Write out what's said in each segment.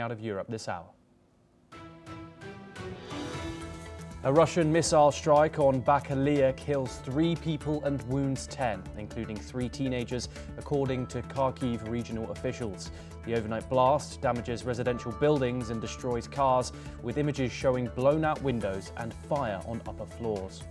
out of Europe this hour. A Russian missile strike on Bakalea kills 3 people and wounds 10, including 3 teenagers, according to Kharkiv regional officials. The overnight blast damages residential buildings and destroys cars, with images showing blown-out windows and fire on upper floors.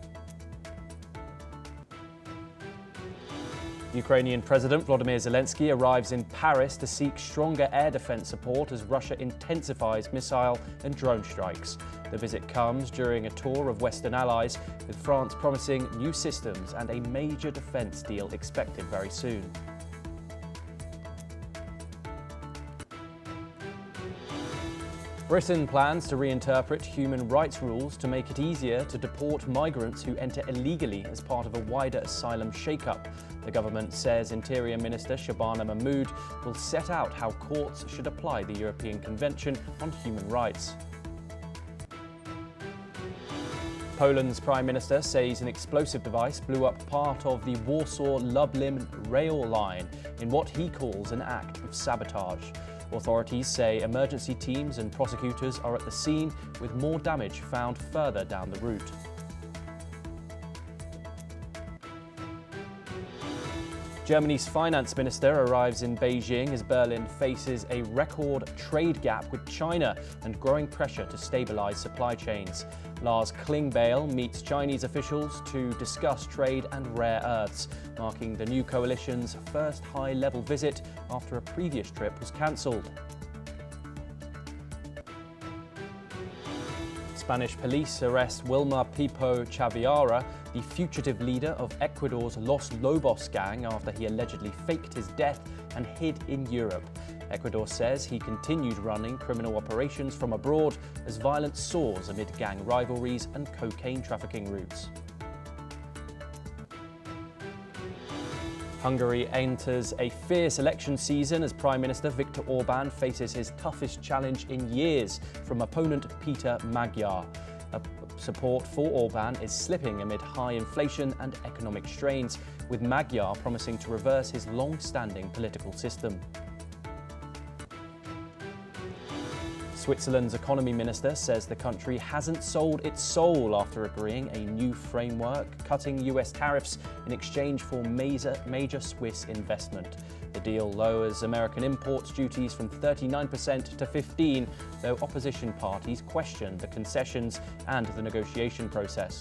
Ukrainian President Volodymyr Zelensky arrives in Paris to seek stronger air defense support as Russia intensifies missile and drone strikes. The visit comes during a tour of Western allies, with France promising new systems and a major defense deal expected very soon. Britain plans to reinterpret human rights rules to make it easier to deport migrants who enter illegally as part of a wider asylum shake-up. The government says Interior Minister Shabana Mahmood will set out how courts should apply the European Convention on Human Rights. Poland's Prime Minister says an explosive device blew up part of the Warsaw-Lublin rail line in what he calls an act of sabotage. Authorities say emergency teams and prosecutors are at the scene, with more damage found further down the route. Germany's finance minister arrives in Beijing as Berlin faces a record trade gap with China and growing pressure to stabilize supply chains. Lars Klingbeil meets Chinese officials to discuss trade and rare earths, marking the new coalition's first high-level visit after a previous trip was cancelled. Spanish police arrest Wilmer Pipo Chaviara, the fugitive leader of Ecuador's Los Lobos gang, after he allegedly faked his death and hid in Europe. Ecuador says he continued running criminal operations from abroad as violence soars amid gang rivalries and cocaine trafficking routes. Hungary enters a fierce election season as Prime Minister Viktor Orbán faces his toughest challenge in years from opponent Peter Magyar. Support for Orbán is slipping amid high inflation and economic strains, with Magyar promising to reverse his long-standing political system. Switzerland's economy minister says the country hasn't sold its soul after agreeing a new framework, cutting US tariffs in exchange for major Swiss investment. The deal lowers American imports duties from 39% to 15%, though opposition parties question the concessions and the negotiation process.